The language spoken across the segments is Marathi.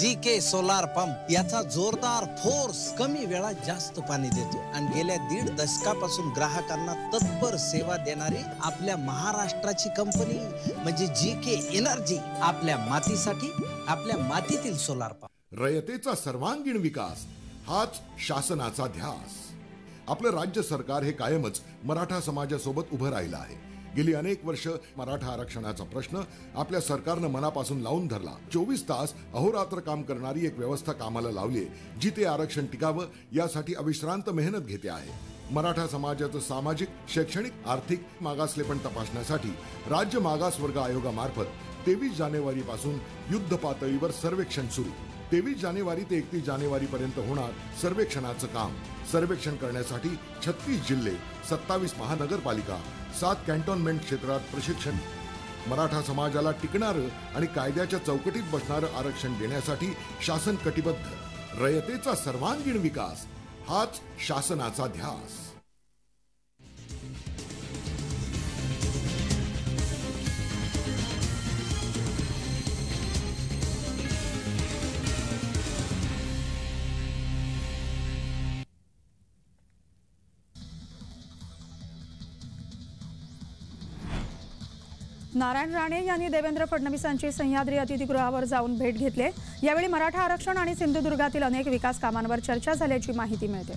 GK सोलार पंप याचा जोरदार फोर्स कमी वेळात जास्त पाणी देतो आणि गेल्या 1.5 दशकापासून ग्राहकांना तत्पर सेवा देणारी आपल्या महाराष्ट्राची कंपनी म्हणजे GK एनर्जी. आपल्या मातीसाठी आपल्या मातीतील सोलार पंप. रयतेचा सर्वांगीण विकास हाच शासनाचा ध्यास. आपलं राज्य सरकार हे कायमच मराठा समाजासोबत उभं राहिलं आहे. गेली अनेक वर्ष मराठा आरक्षणाचा प्रश्न आपल्या सरकारनं मनापासून लावून धरला. 24 तास अहोरात्र काम करणारी एक व्यवस्था कामाला लावली, जी ते आरक्षण टिकावं यासाठी अविश्रांत मेहनत घेते आहे. मराठा समाजाचं सामाजिक, शैक्षणिक, आर्थिक मागासलेपण तपासण्यासाठी राज्य मागासवर्ग आयोगामार्फत 23 जानेवारी पासून युद्ध पातळीवर सर्वेक्षण सुरू. 23 जानेवारी ते 31 जानेवारी पर्यंत होणार सर्वेक्षणाचं काम. सर्वेक्षण करण्यासाठी 36 जिल्हे, 27 महानगरपालिका, 7 कॅन्टोन्मेंट क्षेत्रात प्रशिक्षण. मराठा समाजाला टिकणारं आणि कायद्याच्या चौकटीत बसणारं आरक्षण देण्यासाठी शासन कटिबद्ध. रयतेचा सर्वांगीण विकास हाच शासनाचा ध्यास. नारायण राणे यांनी देवेंद्र फडणवीसांची सह्याद्री अतिथीगृहावर जाऊन भेट घेतली. यावेळी मराठा आरक्षण आणि सिंधुदुर्गातील अनेक विकास कामांवर चर्चा झाल्याची माहिती मिळते.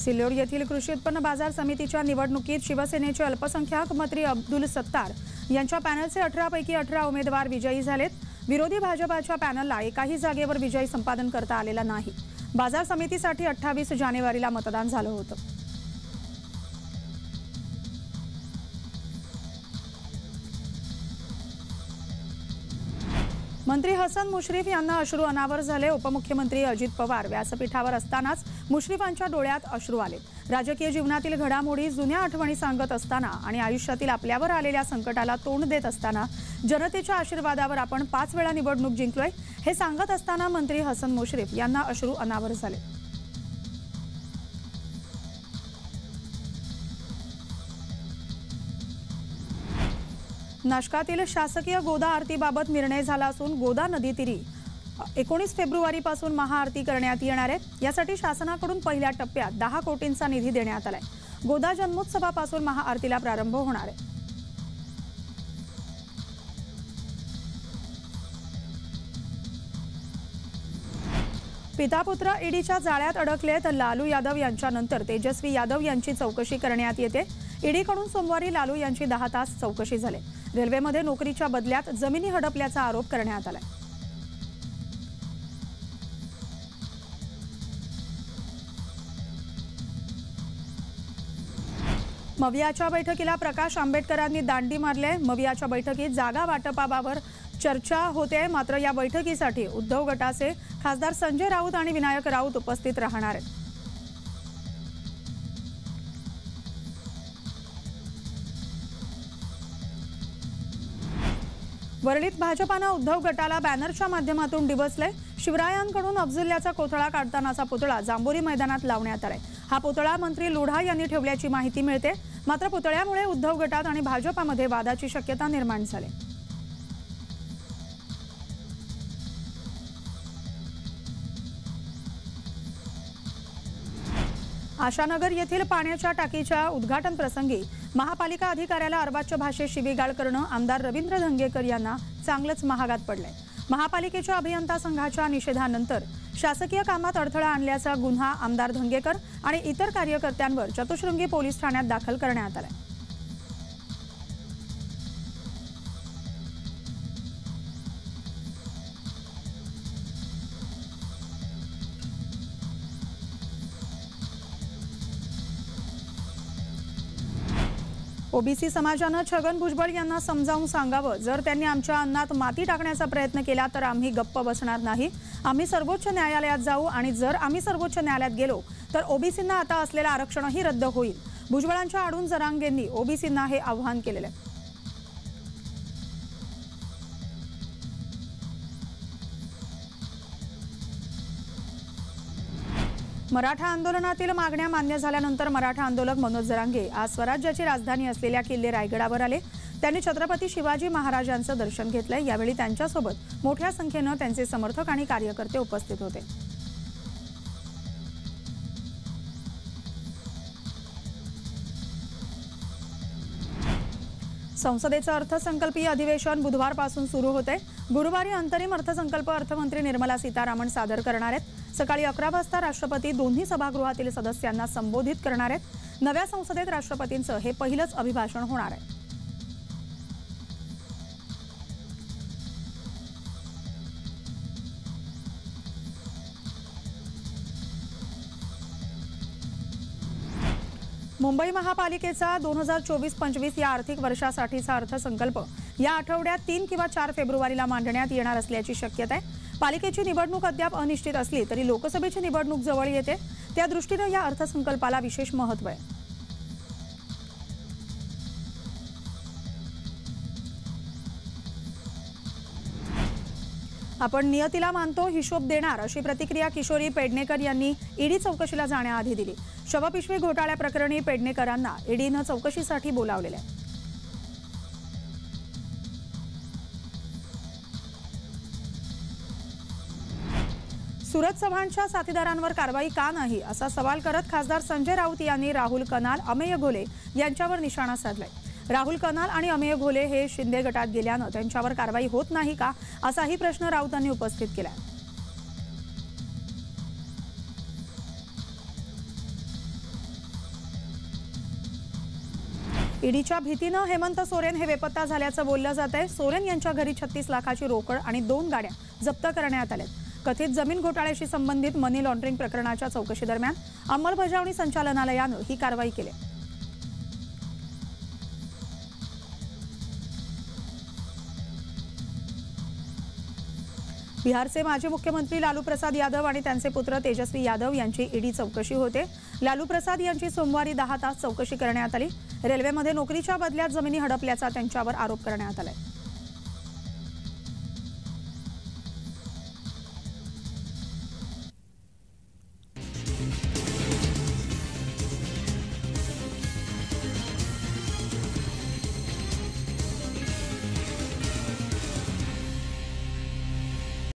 सिल्लोड येथील कृषी उत्पन्न बाजार समितीच्या निवडणुकीत शिवसेनेचे अल्पसंख्याक मंत्री अब्दुल सत्तार यांच्या पॅनलचे 18 पैकी 18 उमेदवार विजयी झालेत. विरोधी भाजपाच्या पॅनलला एकाही जागेवर विजय संपादन करता आलेला नाही. बाजार समितीसाठी 28 जानेवारीला मतदान झालं होतं. मंत्री हसन मुश्रीफ यांना अश्रू अनावर झाले. उपमुख्यमंत्री अजित पवार व्यासपीठावर असतानाच मुश्रीफांच्या डोळ्यात अश्रू आले. राजकीय जीवनातील घडामोडी, जुन्या आठवणी सांगत असताना आणि आयुष्यातील आपल्यावर आलेल्या संकटाला तोंड देत असताना जनतेच्या आशीर्वादावर आपण 5 वेळा निवडणूक जिंकलोय हे सांगत असताना मंत्री हसन मुश्रीफ यांना अश्रू अनावर झाले. नाशकातील शासकीय गोदा आरतीबाबत निर्णय झाला असून गोदा नदीतीरी 19 फेब्रुवारीपासून महाआरती करण्यात येणार आहे. यासाठी शासनाकडून पहिल्या टप्प्यात 10 कोटींचा निधी देण्यात आलाय. गोदा जन्मोत्सवापासून महाआरतीला प्रारंभ होणार आहे. पिता पुत्र ईडीच्या जाळ्यात अडकलेत. लालू यादव यांच्यानंतर तेजस्वी यादव यांची चौकशी करण्यात येते. ईडीकडून सोमवारी लालू यांची 10 तास चौकशी झाली. रेल्वेमध्ये नोकरीच्या बदल्यात जमिनी हडपल्याचा आरोप करण्यात आलाय. मवियाच्या बैठकीला प्रकाश आंबेडकरांनी दांडी मारले. मवियाच्या बैठकीत जागा वाटपाबाबत चर्चा होते. मात्र या बैठकीसाठी उद्धव गटाचे खासदार संजय राऊत आणि विनायक राऊत उपस्थित राहणार आहेत. वरळीत भाजपानं उद्धव गटाला बॅनरच्या माध्यमातून डिवचले. शिवरायांकडून अफजुल्ल्याचा कोथळा काढतानाचा पुतळा जांभोरी मैदानात लावण्यात आलाय. हा पुतळा मंत्री लोढा यांनी ठेवल्याची माहिती मिळते. मात्र पुतळ्यामुळे उद्धव गटात आणि भाजपामध्ये वादाची शक्यता निर्माण झाली. आशानगर येथील पाण्याच्या टाकीच्या उद्घाटन प्रसंगी महापालिका अधिकाऱ्याला अर्वाच्य भाषेत शिवीगाळ करणं आमदार रवींद्र धंगेकर यांना चांगलंच महागात पडलंय. महापालिकेच्या अभियंता संघाच्या निषेधानंतर शासकीय कामात अडथळा आणल्याचा गुन्हा आमदार धंगेकर आणि इतर कार्यकर्त्यांवर चतुश्रृंगी पोलीस ठाण्यात दाखल करण्यात आलाय. ओबीसी समाजानं छगन भुजबळ यांना समजावून सांगावं. जर त्यांनी आमच्या अन्नात माती टाकण्याचा प्रयत्न केला तर आम्ही गप्प बसणार नाही. आम्ही सर्वोच्च न्यायालयात जाऊ आणि जर आम्ही सर्वोच्च न्यायालयात गेलो तर ओबीसींना आता असलेलं आरक्षणही रद्द होईल. भुजबळांच्या आडून जरांगेंनी ओबीसींना हे आव्हान केलेलं आहे. मराठा आंदोलनातील मागण्या मान्य झाल्यानंतर मराठा आंदोलक मनोज जरांगे आज स्वराज्याची राजधानी असलेल्या किल्ले रायगडावर आले. त्यांनी छत्रपती शिवाजी महाराजांचं दर्शन घेतलंय. यावेळी त्यांच्यासोबत मोठ्या संख्येनं त्यांचे समर्थक आणि कार्यकर्ते उपस्थित होते. संसदेचं अर्थसंकल्पीय अधिवेशन बुधवारपासून सुरू होते. गुरुवारी अंतरिम अर्थसंकल्प अर्थमंत्री निर्मला सीतारामन सादर करणार आहेत. सकाळी 11 वाजता राष्ट्रपती दोन्ही सभागृहातील सदस्यांना संबोधित करणार आहेत. नव्या संसदेत राष्ट्रपतींचं हे पहिलंच अभिभाषण होणार आहे. मुंबई महापालिकेचा 2024-25 या आर्थिक वर्षासाठीचा अर्थसंकल्प या आठवड्यात 3 किंवा 4 फेब्रुवारीला मांडण्यात येणार असल्याची शक्यता आहे. पालिकेची निवडणूक अद्याप अनिश्चित असली तरी लोकसभेची निवडणूक जवळ येते. त्या दृष्टीने या अर्थसंकल्पाला विशेष महत्त्व आहे. आपण नियतीला मानतो, हिशोब देणार, अशी प्रतिक्रिया किशोरी पेडणेकर यांनी ईडी चौकशीला जाण्याआधी दिली. शवपिशवी घोटाळ्याप्रकरणी पेडणेकरांना ईडीनं चौकशीसाठी बोलावलेलं आहे. सुरत चव्हाणच्या साथीदारांवर कारवाई का नाही असा सवाल करत खासदार संजय राऊत यांनी राहुल कनाल, अमेय घोले यांच्यावर निशाणा साधलाय. राहुल कनाल आणि अमेय घोले हे शिंदे गटात गेल्यानं त्यांच्यावर कारवाई होत नाही का असाही प्रश्न राऊतांनी उपस्थित केला. ईडीच्या भीतीनं हेमंत सोरेन हे बेपत्ता झाल्याचं बोललं जात आहे. सोरेन यांच्या घरी 36 लाखाची रोकड आणि 2 गाड्या जप्त करण्यात आल्यात. कथित जमीन घोटाळ्याशी संबंधित मनी लॉन्ड्रिंग प्रकरणाच्या चौकशीदरम्यान अंमलबजावणी संचालनालयानं ही कारवाई केली. बिहारचे माजी मुख्यमंत्री लालू प्रसाद यादव आणि त्यांचे पुत्र तेजस्वी यादव यांची ईडी चौकशी होते. लालू प्रसाद यांची सोमवारी 10 तास चौकशी करण्यात आली. रेल्वेमध्ये नोकरीच्या बदल्यात जमिनी हडपल्याचा त्यांच्यावर आरोप करण्यात आलाय.